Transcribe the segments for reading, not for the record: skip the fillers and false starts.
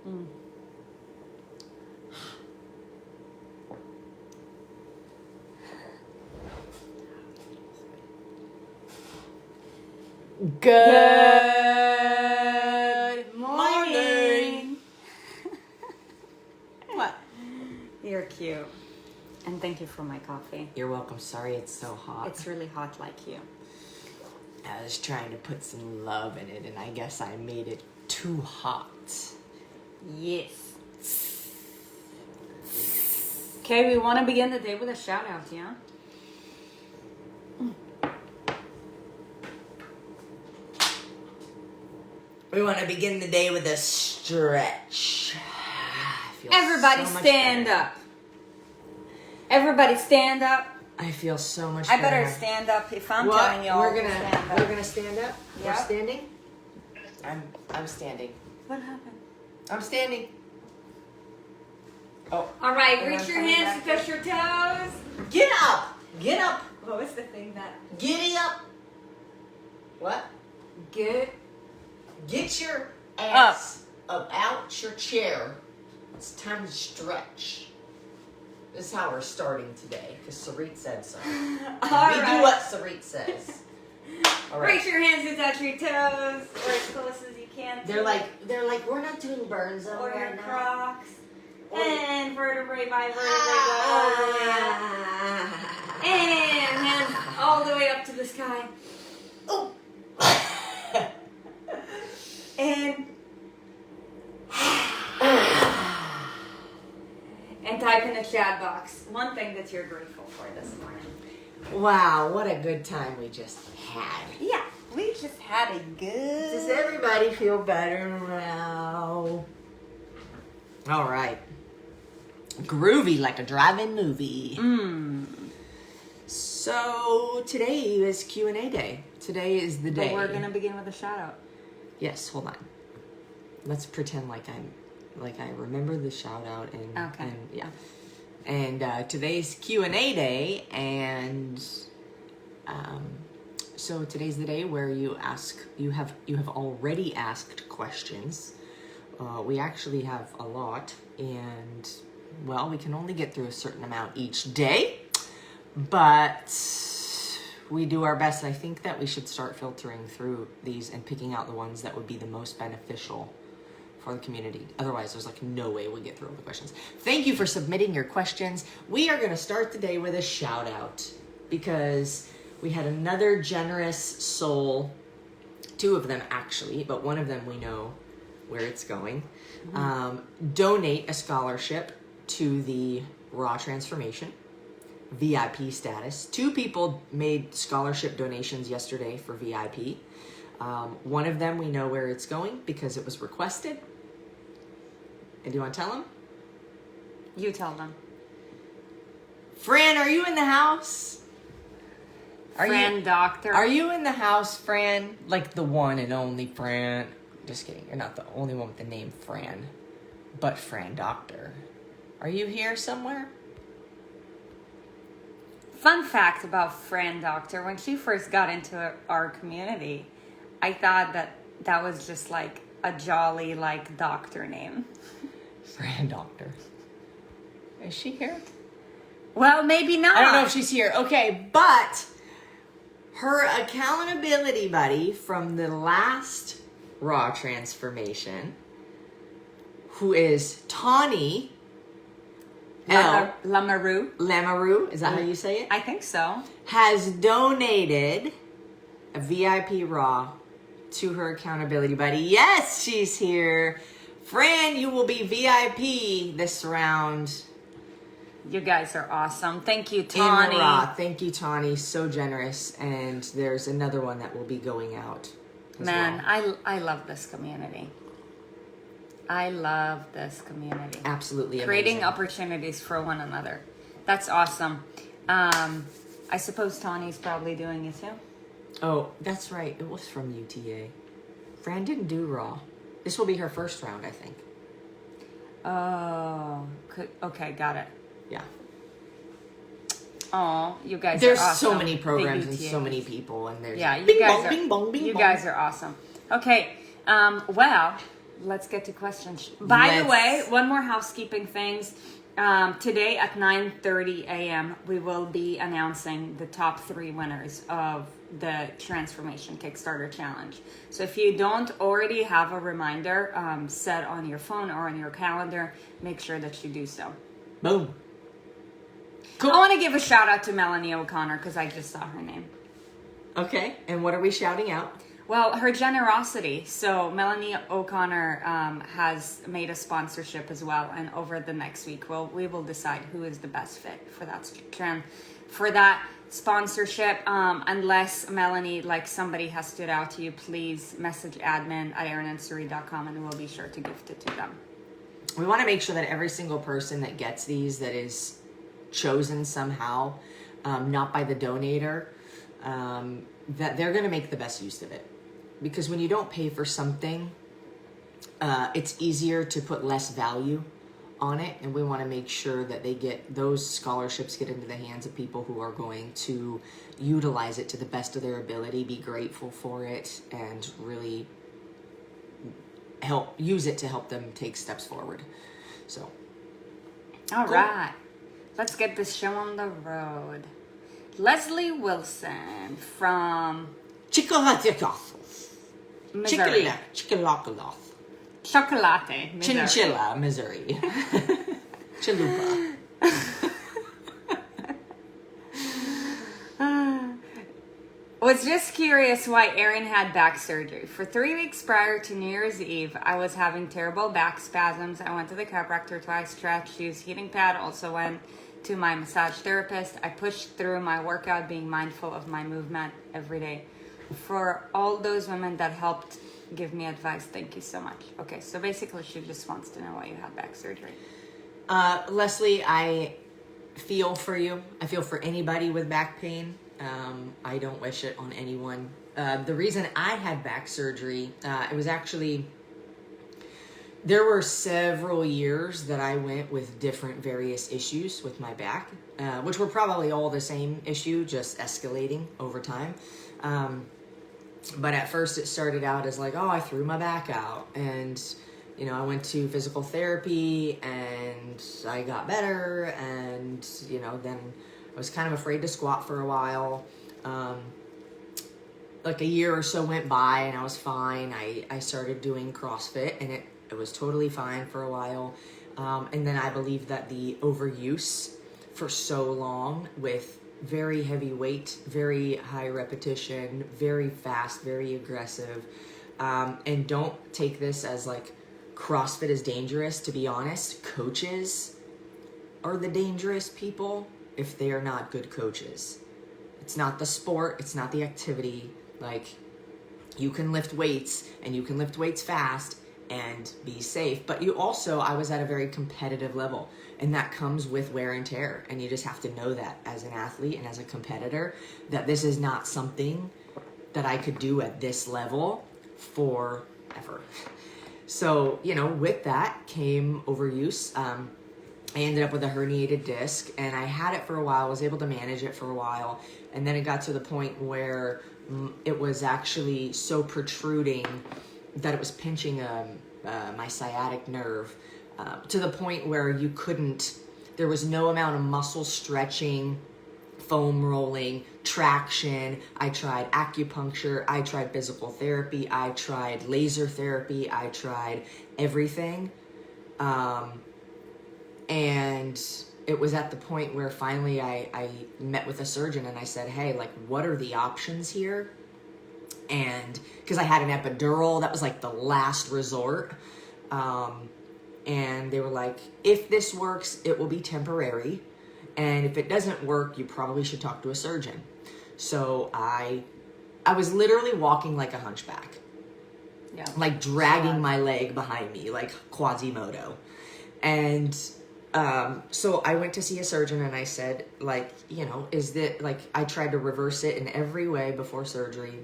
Good morning. What? You're cute. And thank you for my coffee. You're welcome. Sorry it's so hot. It's really hot like you. I was trying to put some love in it, and I guess I made it too hot. Yes. Okay, we want to begin the day with a shout out, yeah? We want to begin the day with a stretch. Everybody stand up. Everybody stand up. I feel so much I better. better stand up if I'm telling y'all We're to stand up. We're gonna stand up? Yep. We're standing? I'm standing. What happened? I'm standing. Oh. All right, reach your hands to touch your toes. Get up! Get up! What was the thing that... Giddy up! What? Get your ass up out your chair. It's time to stretch. This is how we're starting today, because Sarit said so. We do what Sarit says. All right. Reach your hands to touch your toes, or as close as you can. They're like, we're not doing burn zone or right your now. Crocs. Or And vertebrae by vertebrae go all the way up. And hands all the way up to the sky. Oh. And type in the chat box one thing that you're grateful for this morning. Wow, what a good time we just had. Yeah, we just had a good... Does everybody feel better now? All right. Groovy like a drive-in movie. So today is Q&A day. Today is the day. But we're going to begin with a shout out. Yes, hold on. Let's pretend like I remember the shout out and yeah. And today's Q&A day, and so today's the day where you have already asked questions. We actually have a lot, and well, we can only get through a certain amount each day, but we do our best. I think that we should start filtering through these and picking out the ones that would be the most beneficial for the community. Otherwise, there's like no way we'll get through all the questions. Thank you for submitting your questions. We are going to start the day with a shout out because we had another generous soul, two of them actually, but one of them we know where it's going, donate a scholarship to the Raw Transformation VIP status. Two people made scholarship donations yesterday for VIP. One of them we know where it's going because it was requested. And do you want to tell them? You tell them. Fran, are you in the house? Doctor. Are you in the house, Fran? Like the one and only Fran. Just kidding. You're not the only one with the name Fran. But Fran Doctor. Are you here somewhere? Fun fact about Fran Doctor. When she first got into our community, I thought that was just like a jolly like doctor name. Fran Doctor. Is she here? Well, maybe not. I don't know if she's here. Okay, but her accountability buddy from the last Raw Transformation, who is Tawny Lamoureux. Is that how you say it? I think so. Has donated a VIP Raw to her accountability buddy. Yes, she's here. Fran, you will be VIP this round. You guys are awesome. Thank you, Tawny. In Raw. Thank you, Tawny. So generous. And there's another one that will be going out. Man, well. I love this community. I love this community. Absolutely creating amazing. Opportunities for one another. That's awesome. I suppose Tawny's probably doing it too. Oh, that's right. It was from UTA. Fran didn't do Raw. This will be her first round, I think. Oh, okay, got it. Yeah. Oh, you guys there's are awesome. So many programs and so many people, and there's you bing guys bong, are, bing bong, bing you bong. guys are awesome. Okay, well, let's get to questions. By the way, one more housekeeping things. Today at 9:30 a.m. we will be announcing the top 3 winners of the Transformation Kickstarter Challenge. So if you don't already have a reminder set on your phone or on your calendar, make sure that you do so. Boom. Cool. I want to give a shout out to Melanie O'Connor because I just saw her name. Okay, and what are we shouting out? Well, her generosity. So Melanie O'Connor has made a sponsorship as well, and over the next week, we will decide who is the best fit for that sponsorship. Unless Melanie, like somebody has stood out to you, please message admin at erinsarit.com, and we'll be sure to gift it to them. We want to make sure that every single person that gets these, that is chosen somehow, not by the donator, that they're going to make the best use of it. Because when you don't pay for something, it's easier to put less value on it. And we want to make sure that those scholarships get into the hands of people who are going to utilize it to the best of their ability, be grateful for it, and really use it to help them take steps forward. So. All right. Let's get this show on the road. Leslie Wilson from Missouri. Chocolate, Missouri. Chinchilla, Missouri. Chalupa. Was just curious why Erin had back surgery. For 3 weeks prior to New Year's Eve, I was having terrible back spasms. I went to the chiropractor twice, stretched, used heating pad, also went to my massage therapist. I pushed through my workout, being mindful of my movement every day. For all those women that helped give me advice, thank you so much. Okay, so basically she just wants to know why you had back surgery. Leslie, I feel for you. I feel for anybody with back pain. I don't wish it on anyone. The reason I had back surgery, it was actually, there were several years that I went with different various issues with my back, which were probably all the same issue, just escalating over time. But at first it started out as like, I threw my back out, and I went to physical therapy and I got better, and then I was kind of afraid to squat for a while. Like a year or so went by and I was fine. I started doing CrossFit, and it was totally fine for a while. And then I believe that the overuse for so long with very heavy weight, very high repetition, very fast, very aggressive. And don't take this as like CrossFit is dangerous. To be honest, coaches are the dangerous people if they are not good coaches. It's not the sport, it's not the activity. Like, you can lift weights, and you can lift weights fast and be safe, but I was at a very competitive level, and that comes with wear and tear, and you just have to know that as an athlete and as a competitor, that this is not something that I could do at this level forever. So, with that came overuse. I ended up with a herniated disc, and I had it for a while, was able to manage it for a while, and then it got to the point where it was actually so protruding that it was pinching my sciatic nerve, to the point where there was no amount of muscle stretching, foam rolling, traction. I tried acupuncture, I tried physical therapy, I tried laser therapy, I tried everything. And it was at the point where finally I met with a surgeon and I said, hey, like, what are the options here? And because I had an epidural, that was like the last resort. And they were like, if this works, it will be temporary. And if it doesn't work, you probably should talk to a surgeon. So I was literally walking like a hunchback. Yeah. Like dragging my leg behind me, like Quasimodo. And so I went to see a surgeon and I said, like, is that, like, I tried to reverse it in every way before surgery.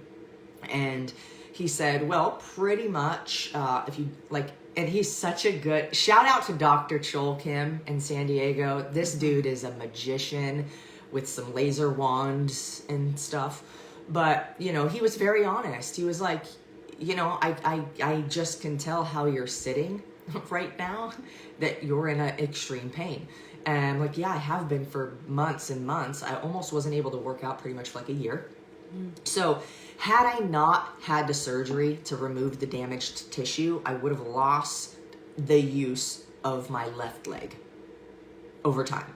And he said, well, pretty much, if you like, and he's such a good, shout out to Dr. Chol Kim in San Diego. This dude is a magician with some laser wands and stuff. But, he was very honest. He was like, I just can tell how you're sitting right now, that you're in an extreme pain. And like, yeah, I have been for months and months. I almost wasn't able to work out pretty much for like a year. So had I not had the surgery to remove the damaged tissue, I would have lost the use of my left leg over time.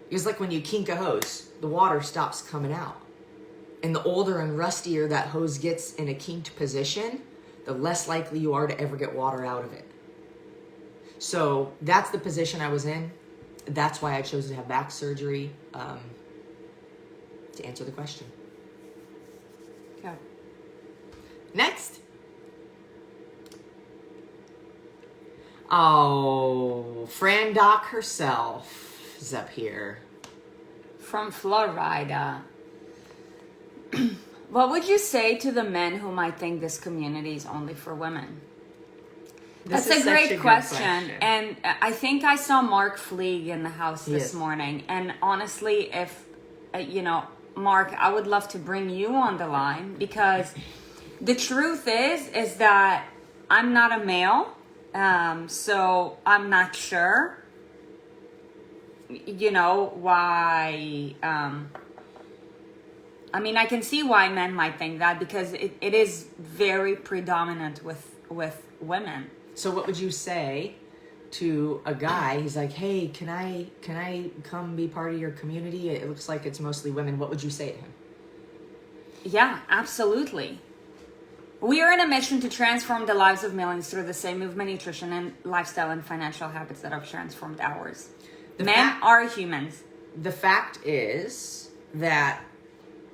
It's like when you kink a hose, the water stops coming out. And the older and rustier that hose gets in a kinked position, the less likely you are to ever get water out of it. So that's the position I was in. That's why I chose to have back surgery, to answer the question. Okay. Next. Oh, Fran Doc herself is up here. From Florida. What would you say to the men who might think this community is only for women? That's a great question. And I think I saw Mark Fleeg in the house this morning. And honestly, if, Mark, I would love to bring you on the line, because the truth is that I'm not a male. So I'm not sure, why, I can see why men might think that, because it is very predominant with women. So what would you say to a guy? He's like, hey, can I come be part of your community? It looks like it's mostly women. What would you say to him? Yeah, absolutely. We are in a mission to transform the lives of millions through the same movement, nutrition, and lifestyle and financial habits that have transformed ours. Men are humans. The fact is that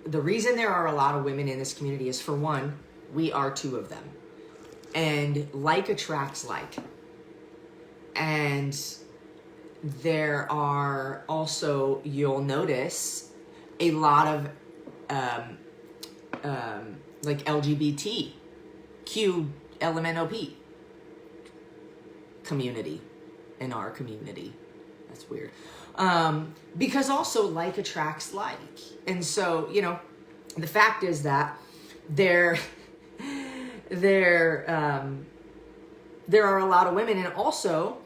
the reason there are a lot of women in this community is, for one, we are two of them. And like attracts like. And there are also, you'll notice, a lot of like LGBTQ LMNOP community in our community. That's weird. Because also like attracts like. And so, the fact is that there are a lot of women, and also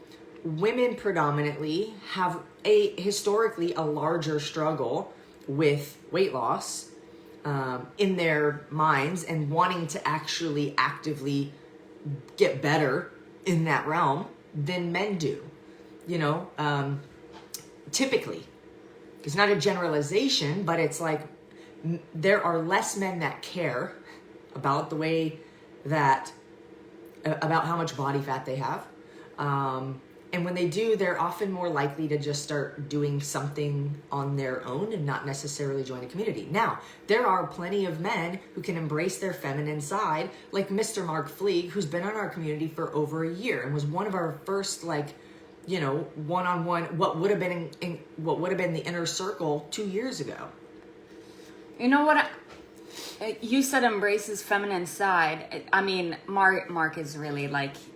women predominantly have historically a larger struggle with weight loss in their minds, and wanting to actually actively get better in that realm than men do. Typically, it's not a generalization, but it's like there are less men that care about the way that, about how much body fat they have. And when they do, they're often more likely to just start doing something on their own and not necessarily join a community. Now, there are plenty of men who can embrace their feminine side, like Mr. Mark Fleeg, who's been on our community for over a year and was one of our first, one-on-one, what would have been the inner circle 2 years ago. You know what? You said embrace his feminine side. Mark is really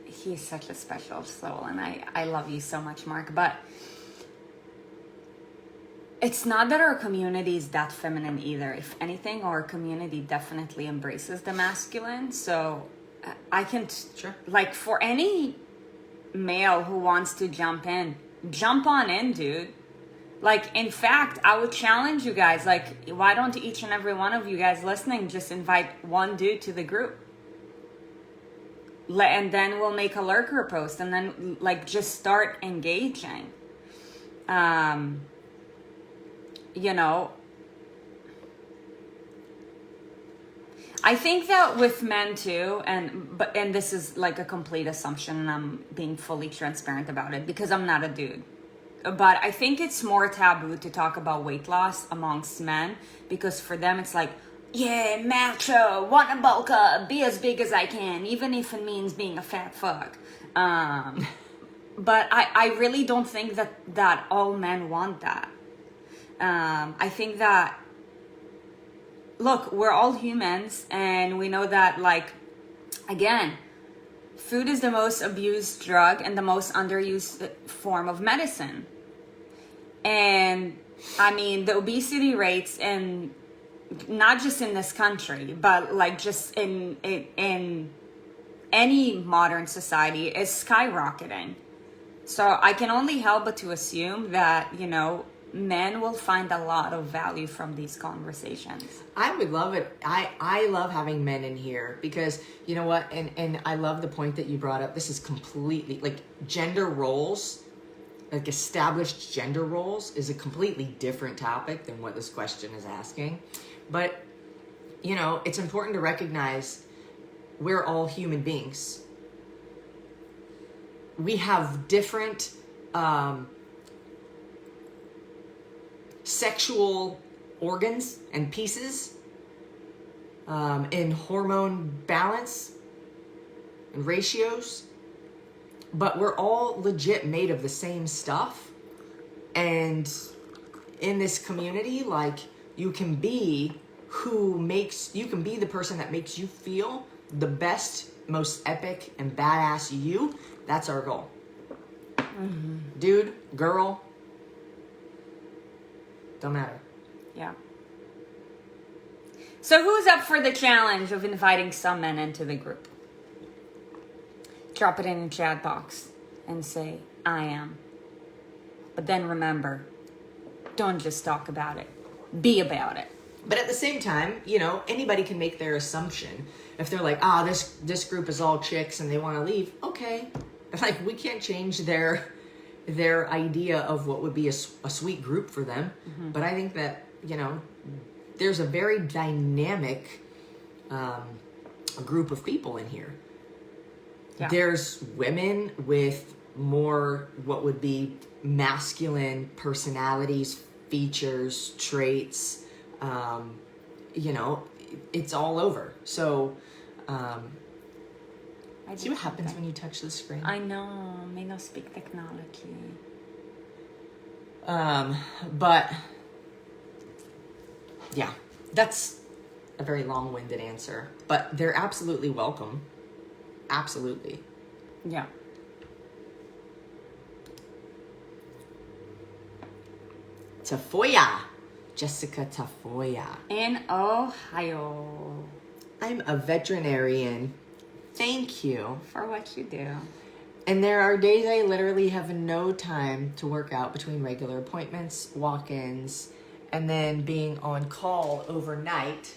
he's such a special soul, and I love you so much, Mark. But it's not that our community is that feminine either. If anything, our community definitely embraces the masculine. So I can, for any male who wants to jump on in, dude. In fact, I would challenge you guys, why don't each and every one of you guys listening just invite one dude to the group? And then we'll make a lurker post, and then just start engaging. I think that with men too, and this is a complete assumption, and I'm being fully transparent about it because I'm not a dude. But I think it's more taboo to talk about weight loss amongst men, because for them it's yeah, macho, wanna bulk up, be as big as I can, even if it means being a fat fuck. But I really don't think that all men want that. I think that, look, we're all humans, and we know that, again, food is the most abused drug and the most underused form of medicine. And the obesity rates in not just in this country, but like just in any modern society, is skyrocketing. So I can only help but to assume that, you know, men will find a lot of value from these conversations. I would love it. I love having men in here because, you know what, and I love the point that you brought up. This is completely, like, gender roles, like established gender roles is a completely different topic than what this question is asking. But, you know, it's important to recognize we're all human beings. We have different sexual organs and pieces in hormone balance and ratios, but we're all legit made of the same stuff. And in this community, like, you can be the person that makes you feel the best, most epic and badass you. That's our goal. Mm-hmm. Dude, girl, don't matter. Yeah. So who's up for the challenge of inviting some men into the group? Drop it in the chat box and say, I am. But then remember, don't just talk about it. Be about it. But at the same time, you know, anybody can make their assumption. If they're like, this group is all chicks and they want to leave, okay. Like, we can't change their idea of what would be a sweet group for them. Mm-hmm. But I think that, you know, there's a very dynamic group of people in here. Yeah. There's women with more what would be masculine personalities, features, traits. You know, it's all over. So, see what happens when you touch the screen? I know, may not speak technology. But yeah, that's a very long-winded answer, but they're absolutely welcome. Absolutely. Yeah. Tafoya. Jessica Tafoya. In Ohio. I'm a veterinarian. Thank you. For what you do. And there are days I literally have no time to work out between regular appointments, walk-ins, and then being on call overnight.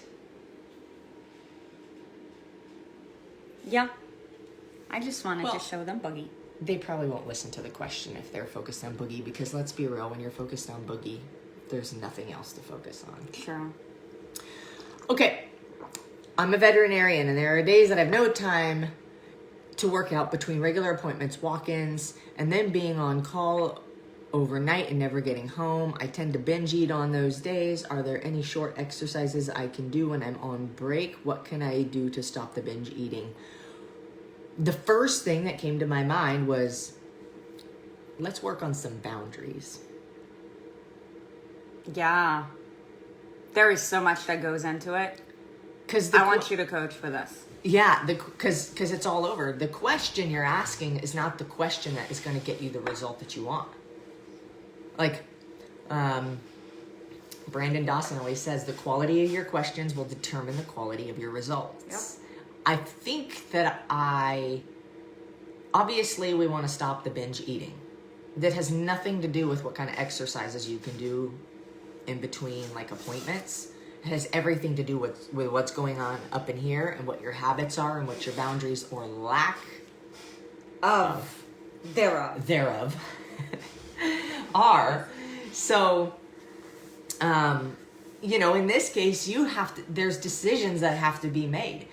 Yeah. I just wanted to show them Boogie. They probably won't listen to the question if they're focused on Boogie, because let's be real, when you're focused on Boogie, there's nothing else to focus on. Sure. Okay. I'm a veterinarian, and there are days that I have no time to work out between regular appointments, walk-ins, and then being on call overnight and never getting home. I tend to binge eat on those days. Are there any short exercises I can do when I'm on break? What can I do to stop the binge eating? The first thing that came to my mind was, let's work on some boundaries. Yeah. There is so much that goes into it. I want you to coach for this. Yeah, because it's all over. The question you're asking is not the question that is going to get you the result that you want. Like, Brandon Dawson always says, the quality of your questions will determine the quality of your results. Yep. I think that obviously we want to stop the binge eating. That has nothing to do with what kind of exercises you can do in between, like, appointments. It has everything to do with what's going on up in here and what your habits are and what your boundaries or lack thereof are. So, you know, in this case, there's decisions that have to be made.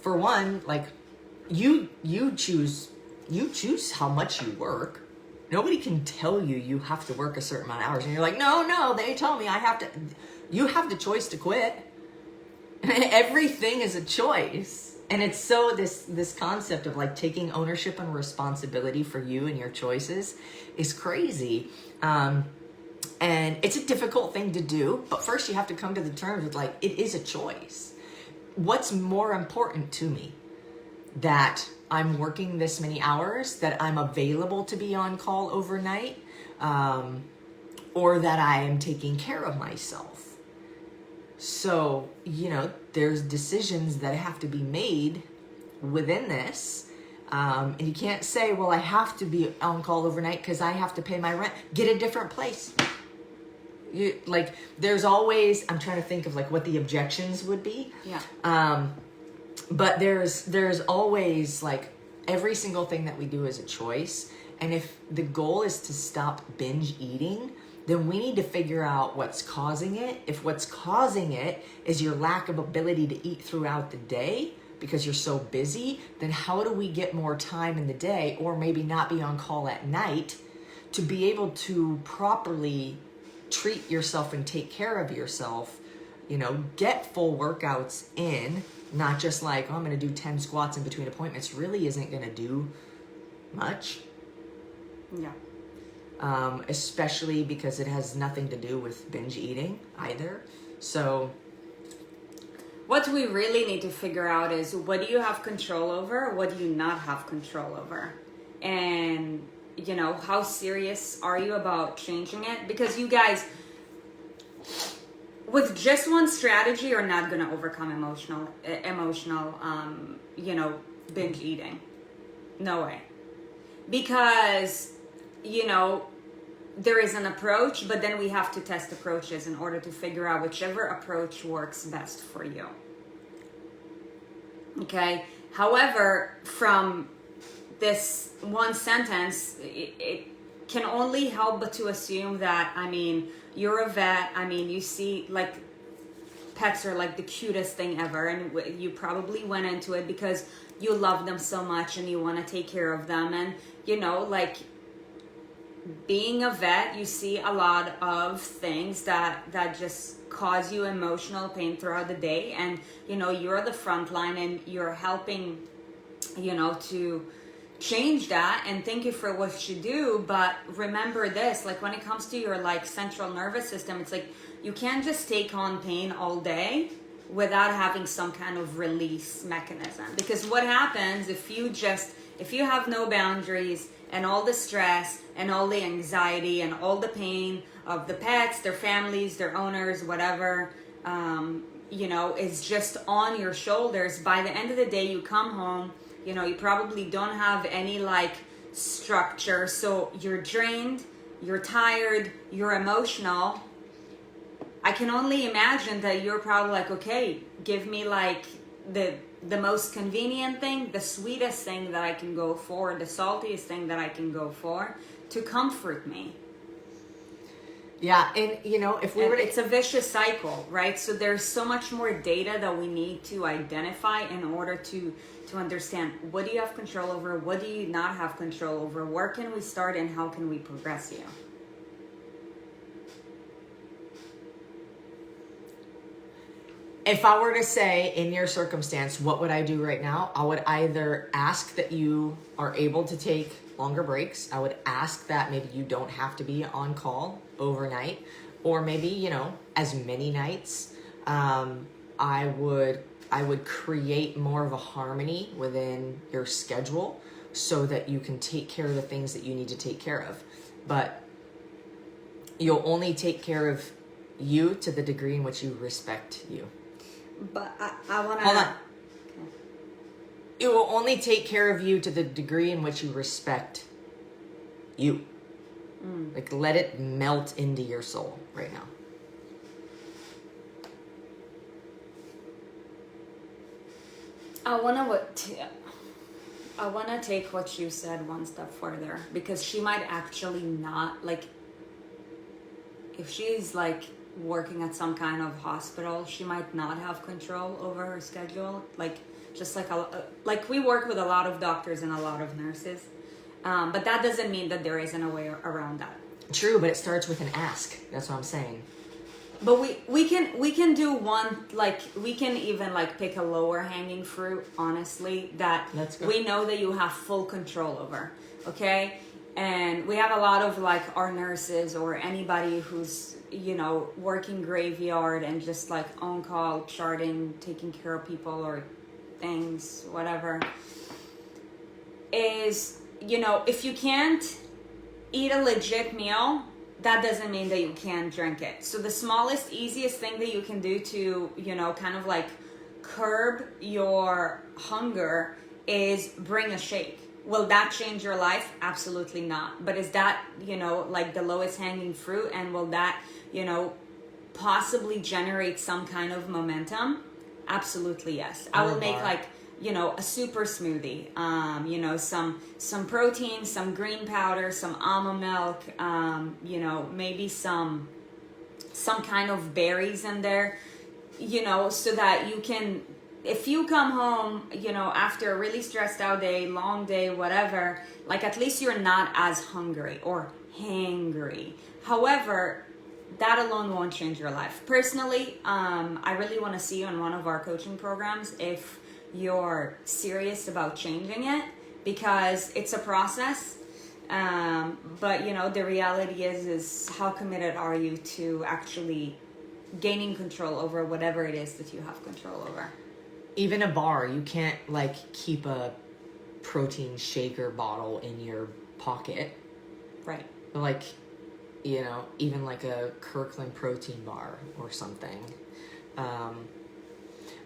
For one, like, you choose how much you work. Nobody can tell you have to work a certain amount of hours. And you're like, no, they tell me I have to. You have the choice to quit. Everything is a choice. And it's so this concept of, like, taking ownership and responsibility for you and your choices is crazy. And it's a difficult thing to do. But first you have to come to the terms with, like, it is a choice. What's more important to me? That I'm working this many hours, that I'm available to be on call overnight, or that I am taking care of myself. So, there's decisions that have to be made within this. And you can't say, well, I have to be on call overnight because I have to pay my rent. Get a different place. There's always, I'm trying to think of what the objections would be. Yeah. But there's always every single thing that we do is a choice. And if the goal is to stop binge eating, then we need to figure out what's causing it. If what's causing it is your lack of ability to eat throughout the day because you're so busy, then how do we get more time in the day, or maybe not be on call at night, to be able to properly treat yourself and take care of yourself, get full workouts in, not just I'm going to do 10 squats in between appointments really isn't going to do much. Yeah. Especially because it has nothing to do with binge eating either. So what we really need to figure out is, what do you have control over? What do you not have control over? And, how serious are you about changing it? Because you guys, with just one strategy, you're not going to overcome emotional, binge eating. No way. Because, there is an approach, but then we have to test approaches in order to figure out whichever approach works best for you. Okay? However, from this one sentence, it can only help but to assume that, you're a vet. You see, pets are the cutest thing ever, and you probably went into it because you love them so much and you want to take care of them. And, being a vet, you see a lot of things that just cause you emotional pain throughout the day, and you're the front line and you're helping to change that. And thank you for what you do, but remember this, when it comes to your central nervous system, it's you can't just take on pain all day without having some kind of release mechanism. Because what happens if you have no boundaries, and all the stress and all the anxiety and all the pain of the pets, their families, their owners, whatever, is just on your shoulders. By the end of the day, you come home, you probably don't have any structure. So you're drained, you're tired, you're emotional. I can only imagine that you're probably okay, give me the most convenient thing, the sweetest thing that I can go for, the saltiest thing that I can go for to comfort me. Yeah, and if we were to... It's a vicious cycle, right? So there's so much more data that we need to identify in order to understand, what do you have control over, what do you not have control over, where can we start, and how can we progress you? If I were to say, in your circumstance, what would I do right now? I would either ask that you are able to take longer breaks. I would ask that maybe you don't have to be on call overnight, or maybe, as many nights. I would create more of a harmony within your schedule so that you can take care of the things that you need to take care of. But you'll only take care of you to the degree in which you respect you. But I want to... Hold on. Okay. It will only take care of you to the degree in which you respect you. Let it melt into your soul right now. I want to take what you said one step further, because she might actually not, if she's working at some kind of hospital, she might not have control over her schedule. We work with a lot of doctors and a lot of nurses, but that doesn't mean that there isn't a way around that. True, but it starts with an ask. That's what I'm saying. But we can do one, we can even pick a lower hanging fruit, honestly, that we know that you have full control over. Okay. And we have a lot of our nurses or anybody who's working graveyard and just on call, charting, taking care of people or things, whatever, is, if you can't eat a legit meal that doesn't mean that you can't drink it. So the smallest, easiest thing that you can do to, kind of like curb your hunger is bring a shake. Will that change your life? Absolutely not. But is that, like the lowest hanging fruit? And will that, possibly generate some kind of momentum? Absolutely yes. I will make like, a super smoothie, some protein, some green powder, some almond milk, maybe some kind of berries in there, so that you can, if you come home, after a really stressed out day, long day, whatever, like at least you're not as hungry or hangry. However, that alone won't change your life. Personally, I really want to see you in one of our coaching programs if you're serious about changing it, because it's a process. But the reality is how committed are you to actually gaining control over whatever it is that you have control over? Even a bar, you can't like keep a protein shaker bottle in your pocket. Right. Like, even like a Kirkland protein bar or something.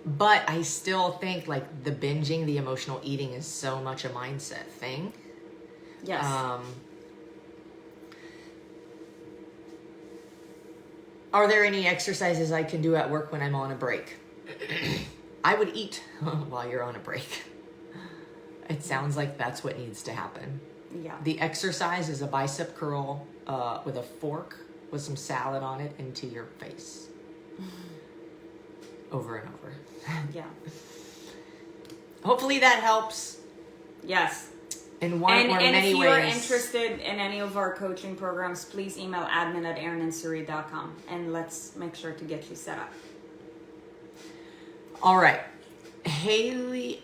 But I still think like the binging, the emotional eating is so much a mindset thing. Yes. Are there any exercises I can do at work when I'm on a break? I would eat while you're on a break. It sounds like that's what needs to happen. Yeah. The exercise is a bicep curl with a fork with some salad on it into your face. Over and over. Yeah. Hopefully that helps. Yes. In one or many ways. And if you're interested in any of our coaching programs, please email admin@erinsarit.com and let's make sure to get you set up. All right.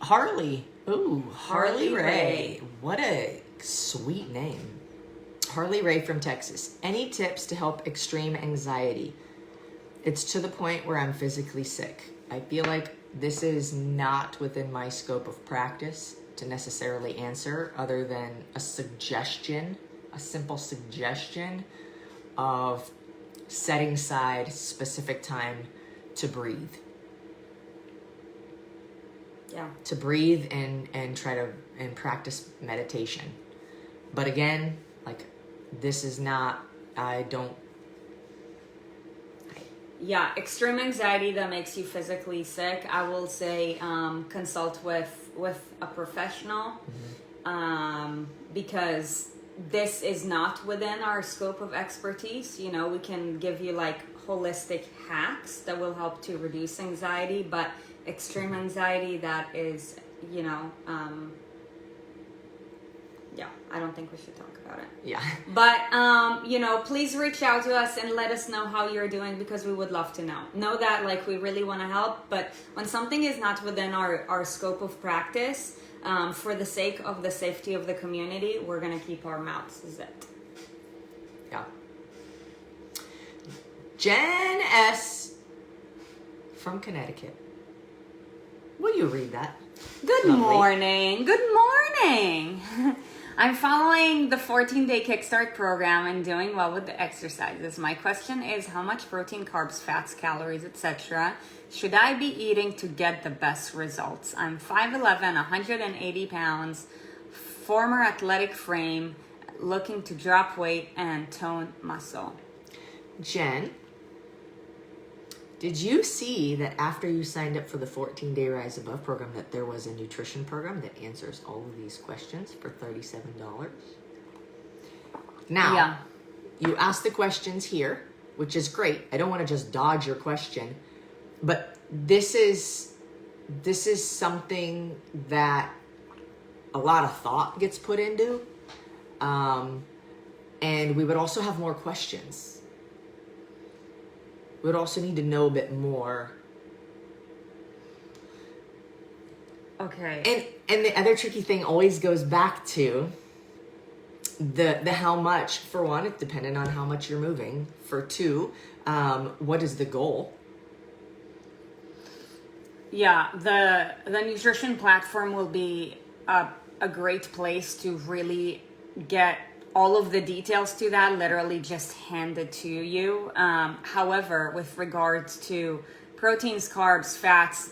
Harley Ray. What a sweet name. Harley Ray from Texas. Any tips to help extreme anxiety? It's to the point where I'm physically sick. I feel like this is not within my scope of practice to necessarily answer, other than a simple suggestion of setting aside specific time to breathe. Yeah. To breathe and try to practice meditation. But again, like, this is not, Yeah, extreme anxiety that makes you physically sick, I will say consult with a professional, because this is not within our scope of expertise. We can give you like holistic hacks that will help to reduce anxiety, but extreme anxiety, that is, yeah, I don't think we should talk about it. Yeah. But, please reach out to us and let us know how you're doing, because we would love to know. Know that, like, we really want to help, but when something is not within our scope of practice, for the sake of the safety of the community, we're going to keep our mouths zipped. Yeah. Jen S. from Connecticut. Will you read that? Good morning. Good morning. I'm following the 14-day Kickstart program and doing well with the exercises. My question is, how much protein, carbs, fats, calories, etc. should I be eating to get the best results? I'm 5'11", 180 pounds, former athletic frame, looking to drop weight and tone muscle. Jen, did you see that after you signed up for the 14-day Rise Above program that there was a nutrition program that answers all of these questions for $37? Now, You asked the questions here, which is great. I don't want to just dodge your question, but this is something that a lot of thought gets put into, and we would also have more questions. We would also need to know a bit more. Okay. And the other tricky thing always goes back to the how much. For one, it's dependent on how much you're moving. For two, what is the goal? Yeah, the nutrition platform will be a great place to really get all of the details to that literally just handed to you. However, with regards to proteins, carbs, fats,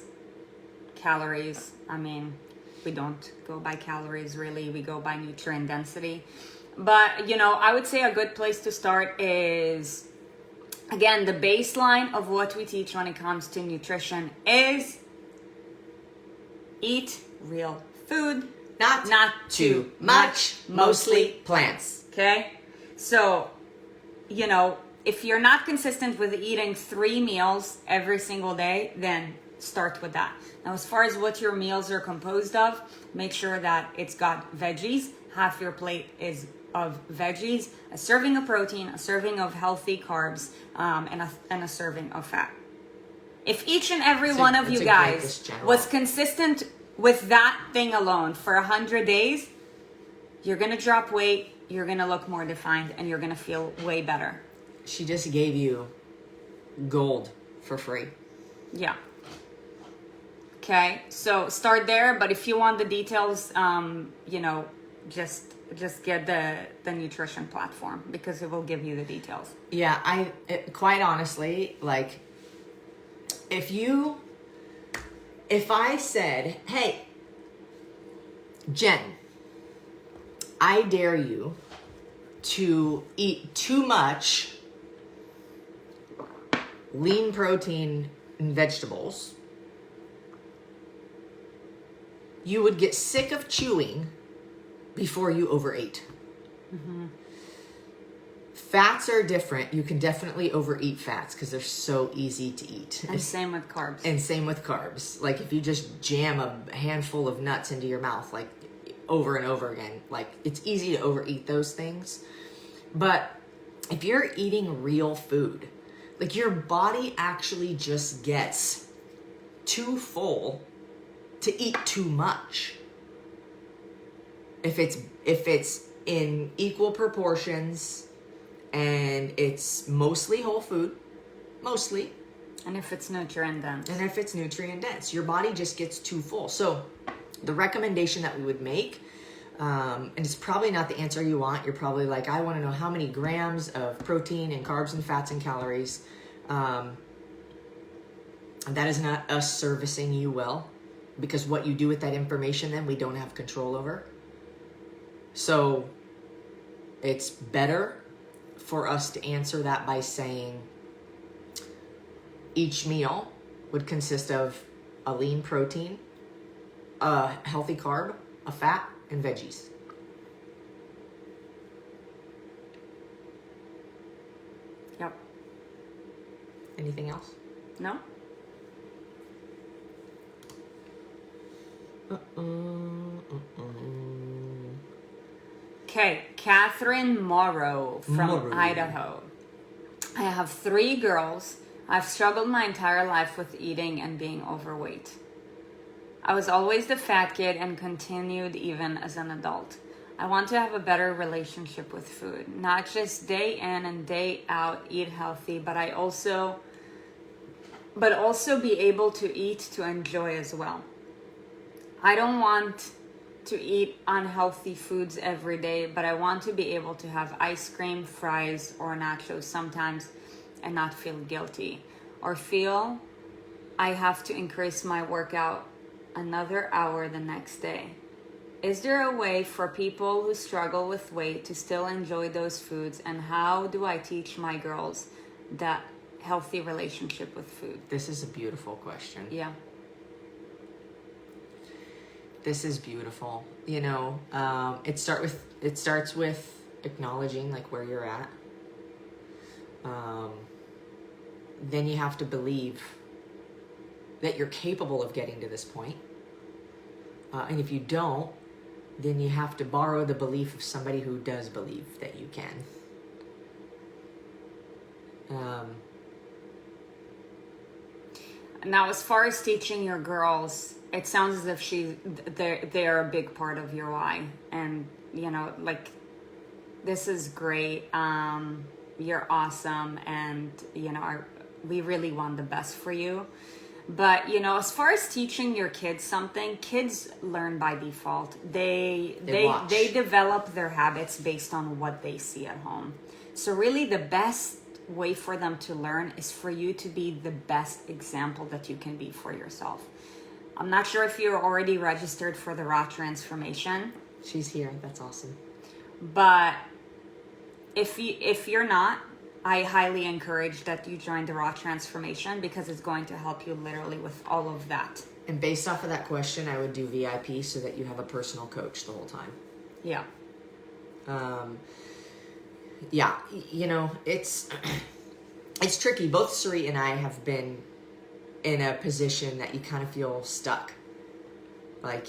calories, I mean, we don't go by calories really, we go by nutrient density. But, you know, I would say a good place to start is, again, the baseline of what we teach when it comes to nutrition is eat real food. Not too much, mostly plants. Okay? So, you know, if you're not consistent with eating 3 meals every single day, then start with that. Now, as far as what your meals are composed of, make sure that it's got veggies. Half your plate is of veggies, a serving of protein, a serving of healthy carbs, and a serving of fat. If each and every one of you guys was consistent with that thing alone for 100 days, you're going to drop weight, you're going to look more defined, and you're going to feel way better. She just gave you gold for free. Yeah. Okay, so start there, but if you want the details, you know, just get the nutrition platform, because it will give you the details. Yeah, quite honestly, like, if I said, hey, Jen, I dare you to eat too much lean protein and vegetables, you would get sick of chewing before you overate. Mm-hmm. Fats are different. You can definitely overeat fats because they're so easy to eat. And same with carbs. And same with carbs. Like if you just jam a handful of nuts into your mouth, like over and over again, like it's easy to overeat those things. But if you're eating real food, like your body actually just gets too full to eat too much. If it's in equal proportions and it's mostly whole food, mostly. And if it's nutrient dense. Your body just gets too full. So the recommendation that we would make, and it's probably not the answer you want. You're probably like, I want to know how many grams of protein and carbs and fats and calories. That is not us servicing you well, because what you do with that information then we don't have control over. So it's better for us to answer that by saying each meal would consist of a lean protein, a healthy carb, a fat, and veggies. Yep. Anything else? No? Okay, Catherine Morrow from Idaho. I have 3 girls. I've struggled my entire life with eating and being overweight. I was always the fat kid and continued even as an adult. I want to have a better relationship with food, not just day in and day out eat healthy, but also be able to eat to enjoy as well. I don't want to eat unhealthy foods every day, but I want to be able to have ice cream, fries, or nachos sometimes and not feel guilty or feel I have to increase my workout another hour the next day. Is there a way for people who struggle with weight to still enjoy those foods, and how do I teach my girls that healthy relationship with food? This is a beautiful question. Yeah. This is beautiful. You know, it starts with acknowledging like where you're at. Then you have to believe that you're capable of getting to this point. And if you don't, then you have to borrow the belief of somebody who does believe that you can. Now, as far as teaching your girls, it sounds as if they're a big part of your why. And, you know, like, this is great. You're awesome. And, you know, we really want the best for you. But, you know, as far as teaching your kids something, kids learn by default. They watch. they develop their habits based on what they see at home. So really the best way for them to learn is for you to be the best example that you can be for yourself. I'm not sure if you're already registered for the Raw Transformation. She's here. That's awesome. But if you're not, I highly encourage that you join the Raw Transformation because it's going to help you literally with all of that. And based off of that question, I would do VIP so that you have a personal coach the whole time. Yeah. Yeah, you know, it's tricky. Both Sarit and I have been in a position that you kind of feel stuck. Like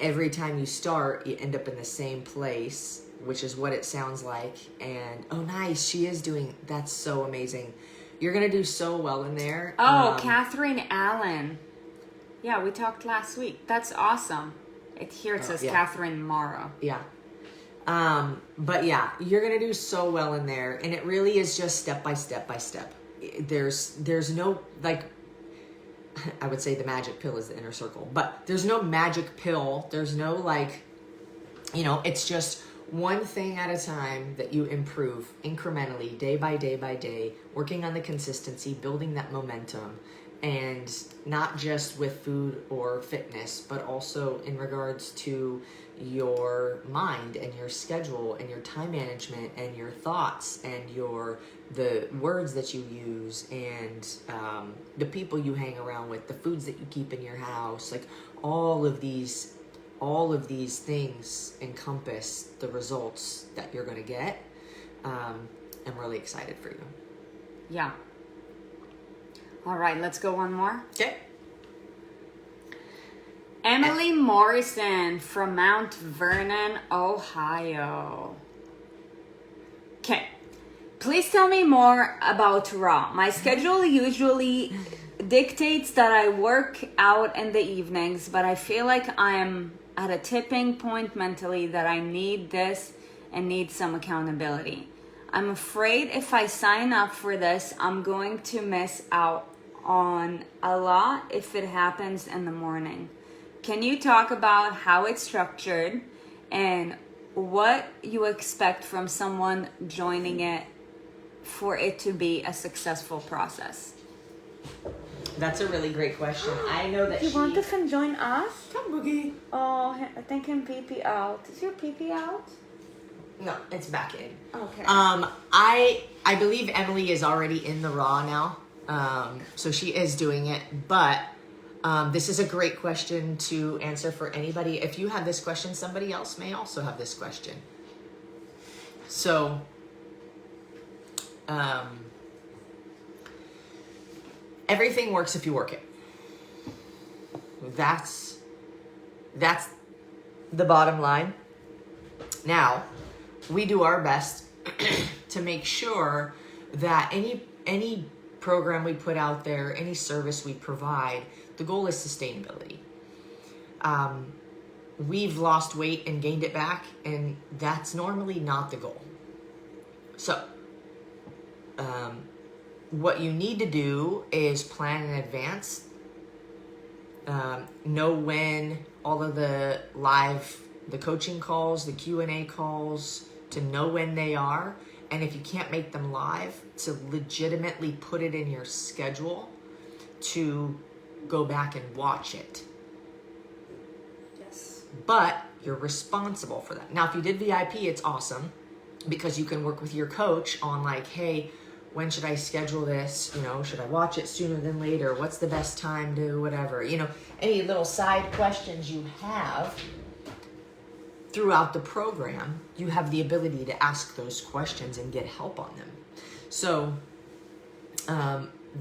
every time you start, you end up in the same place, which is what it sounds like. And oh, nice, she is doing. That's so amazing. You're gonna do so well in there. Oh, Catherine Allen. Yeah, we talked last week. That's awesome. Here it says yeah. Catherine Morrow. Yeah. But yeah, you're gonna do so well in there, and it really is just step by step by step. There's no, like, I would say the magic pill is the inner circle, but there's no magic pill. There's no, like, you know, it's just one thing at a time that you improve incrementally, day by day by day, working on the consistency, building that momentum, and not just with food or fitness, but also in regards to your mind and your schedule and your time management and your thoughts and the words that you use and the people you hang around with, the foods that you keep in your house. Like all of these things encompass the results that you're going to get. I'm really excited for you. Yeah. All right, let's go one more. Okay. Emily Morrison from Mount Vernon, Ohio. Okay. Please tell me more about Raw. My schedule usually dictates that I work out in the evenings, but I feel like I'm at a tipping point mentally that I need this and need some accountability. I'm afraid if I sign up for this, I'm going to miss out on a lot if it happens in the morning. Can you talk about how it's structured and what you expect from someone joining it for it to be a successful process? That's a really great question. I know that You want to come join us? Come, Boogie. Oh, I think him pee-pee out. Is your pee-pee out? No, it's back in. Okay. I believe Emily is already in the Raw now. So she is doing it, but this is a great question to answer for anybody. If you have this question, somebody else may also have this question. So, everything works if you work it. That's the bottom line. Now, we do our best to make sure that any program we put out there, any service we provide, the goal is sustainability. We've lost weight and gained it back, and that's normally not the goal. So, what you need to do is plan in advance. Know when all of the coaching calls, the Q&A calls, to know when they are. And if you can't make them live, to legitimately put it in your schedule to go back and watch it. Yes. But you're responsible for that. Now, if you did VIP, it's awesome because you can work with your coach on like, hey, when should I schedule this? You know, should I watch it sooner than later? What's the best time to whatever? You know, any little side questions you have throughout the program, you have the ability to ask those questions and get help on them. So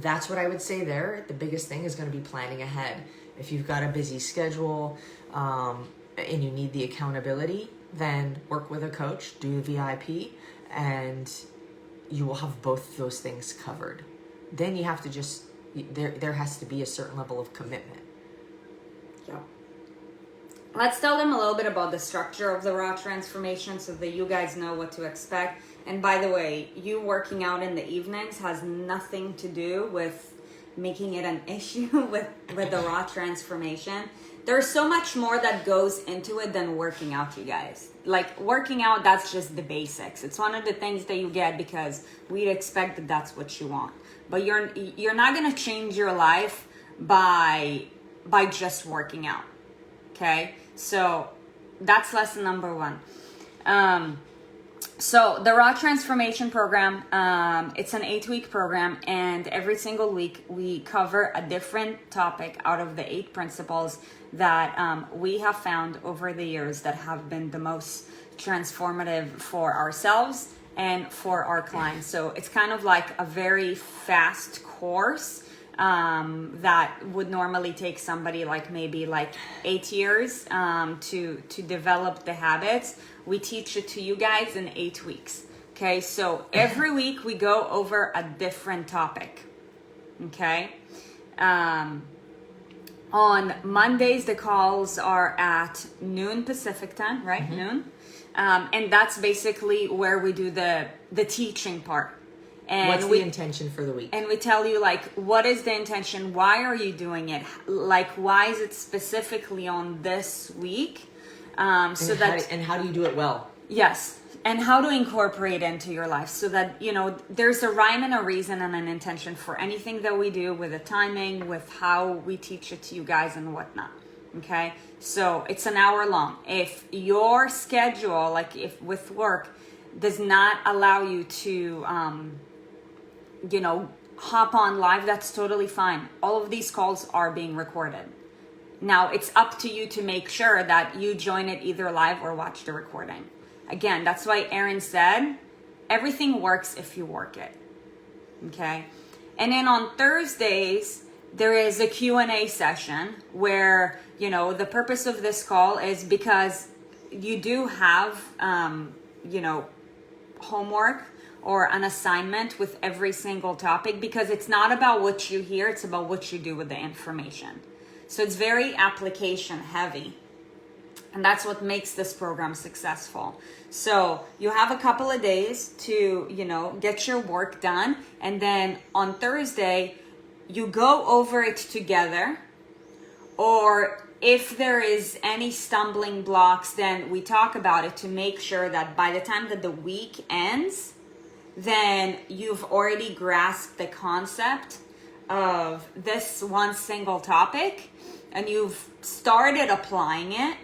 that's what I would say there. The biggest thing is going to be planning ahead. If you've got a busy schedule and you need the accountability, then work with a coach, do the VIP, and you will have both those things covered. Then you have to just, there has to be a certain level of commitment. Yeah. Let's tell them a little bit about the structure of the Raw Transformation so that you guys know what to expect. And by the way, you working out in the evenings has nothing to do with making it an issue with the raw transformation. There's so much more that goes into it than working out, you guys. Like working out, that's just the basics. It's one of the things that you get because we expect that that's what you want. But you're not gonna change your life by just working out. Okay, so that's lesson number 1. So the Raw Transformation Program, it's an 8-week program, and every single week we cover a different topic out of the 8 principles that we have found over the years that have been the most transformative for ourselves and for our clients. So it's kind of like a very fast course that would normally take somebody like maybe like 8 years to develop the habits. We teach it to you guys in 8 weeks. Okay, so every week we go over a different topic. Okay, on Mondays the calls are at noon Pacific time, right? Noon, and that's basically where we do the teaching part. And what's the intention for the week? And we tell you like, what is the intention? Why are you doing it? Like, why is it specifically on this week? And how do you do it well? Yes. And how to incorporate it into your life so that, you know, there's a rhyme and a reason and an intention for anything that we do, with the timing, with how we teach it to you guys and whatnot. Okay. So it's an hour long. If your schedule, like if with work, does not allow you to, you know, hop on live, that's totally fine. All of these calls are being recorded. Now it's up to you to make sure that you join it either live or watch the recording. Again, that's why Erin said, everything works if you work it. Okay. And then on Thursdays, there is a Q&A session where, you know, the purpose of this call is because you do have, you know, homework or an assignment with every single topic, because it's not about what you hear, it's about what you do with the information. So it's very application heavy. And that's what makes this program successful. So you have a couple of days to, you know, get your work done. And then on Thursday, you go over it together. Or if there is any stumbling blocks, then we talk about it to make sure that by the time that the week ends, then you've already grasped the concept of this one single topic and you've started applying it.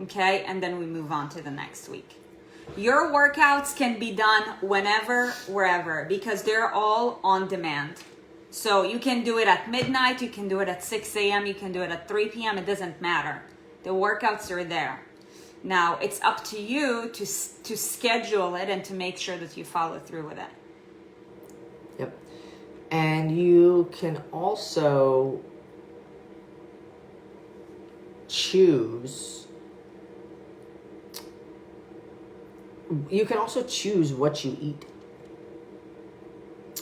Okay, and then we move on to the next week. Your workouts can be done whenever, wherever, because they're all on demand. So you can do it at midnight, you can do it at 6 a.m., you can do it at 3 p.m., it doesn't matter. The workouts are there. Now, it's up to you to schedule it and to make sure that you follow through with it. Yep. And you can also choose what you eat.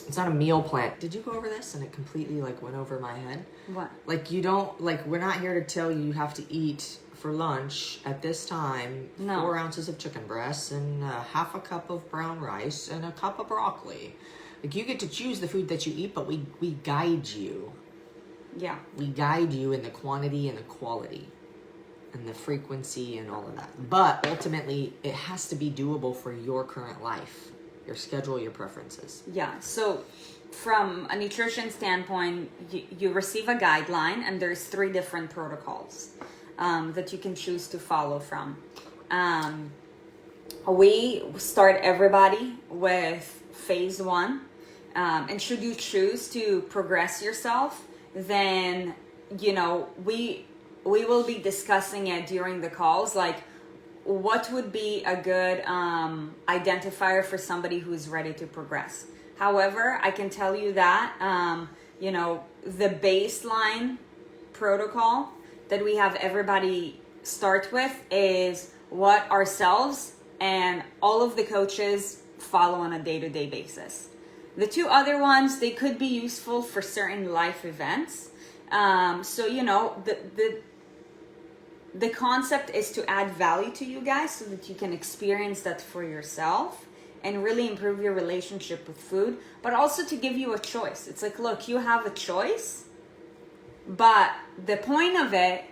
It's not a meal plan. Did you go over this and it completely like went over my head? What? Like you don't, like we're not here to tell you have to eat for lunch at this time 4 ounces of chicken breasts and half a cup of brown rice and a cup of broccoli. Like you get to choose the food that you eat, but we guide you. Yeah. We guide you in the quantity and the quality and the frequency and all of that. But ultimately, it has to be doable for your current life, your schedule, your preferences. Yeah. So from a nutrition standpoint, you receive a guideline and there's 3 different protocols that you can choose to follow from. We start everybody with phase 1. And should you choose to progress yourself, then, you know, we will be discussing it during the calls, like what would be a good identifier for somebody who's ready to progress. However, I can tell you that, you know, the baseline protocol that we have everybody start with is what ourselves and all of the coaches follow on a day-to-day basis. The 2 other ones, they could be useful for certain life events. So, you know, the concept is to add value to you guys so that you can experience that for yourself and really improve your relationship with food, but also to give you a choice. It's like, look, you have a choice, but the point of it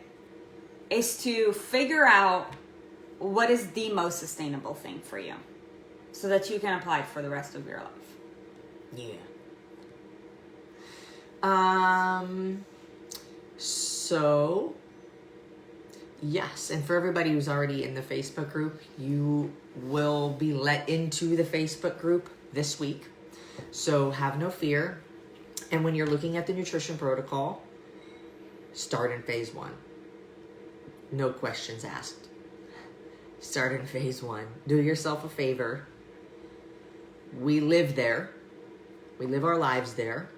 is to figure out what is the most sustainable thing for you so that you can apply it for the rest of your life. Yeah. So, yes, and for everybody who's already in the Facebook group, you will be let into the Facebook group this week. So have no fear. And when you're looking at the nutrition protocol, start in phase 1. No questions asked. Start in phase 1. Do yourself a favor. We live there. We live our lives there.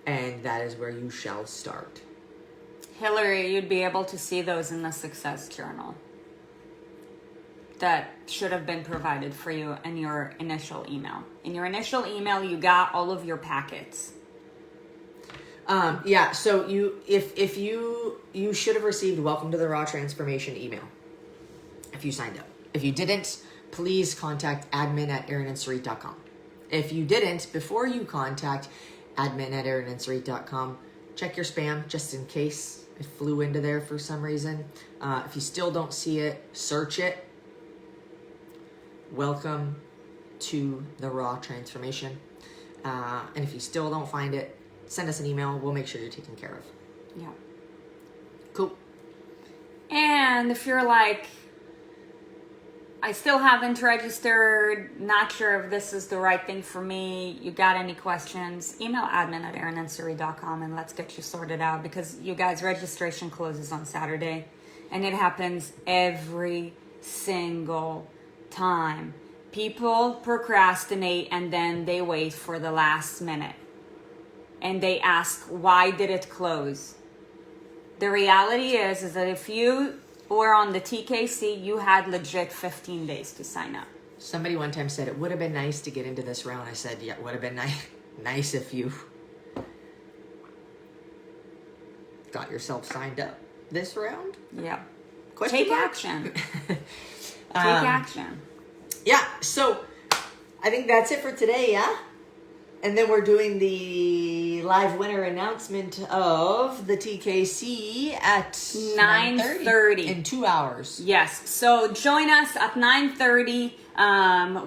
And that is where you shall start. Hillary, you'd be able to see those in the success journal that should have been provided for you in your initial email. In your initial email, you got all of your packets. Yeah, so if you should have received welcome to the raw transformation email if you signed up. If you didn't, please contact admin@erinandsarit.com. If you didn't, before you contact admin@erinandsarit.com, check your spam just in case it flew into there for some reason. If you still don't see it, search it. Welcome to the raw transformation. And if you still don't find it, send us an email. We'll make sure you're taken care of. Yeah. Cool. And if you're like, I still haven't registered, not sure if this is the right thing for me, you got any questions, email admin@erinandsarit.com and let's get you sorted out, because you guys, registration closes on Saturday and it happens every single time. People procrastinate and then they wait for the last minute and they ask, why did it close? The reality is that if you were on the TKC, you had legit 15 days to sign up. Somebody one time said it would have been nice to get into this round. I said, yeah, it would have been nice if you got yourself signed up this round. Yeah. Take action. Take action. Yeah, so I think that's it for today, yeah? And then we're doing the live winner announcement of the TKC at 9:30 in 2 hours. Yes, so join us at 9:30.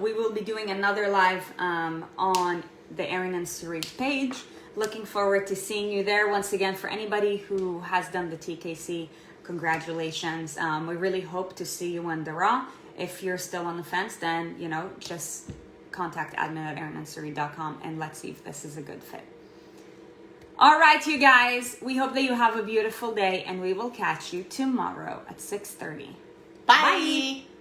We will be doing another live on the Erin and Sarit page. Looking forward to seeing you there. Once again, for anybody who has done the TKC, congratulations. We really hope to see you on the Raw. If you're still on the fence, then, just contact admin@erinandsarit.com and let's see if this is a good fit. All right, you guys, we hope that you have a beautiful day and we will catch you tomorrow at 6:30. Bye.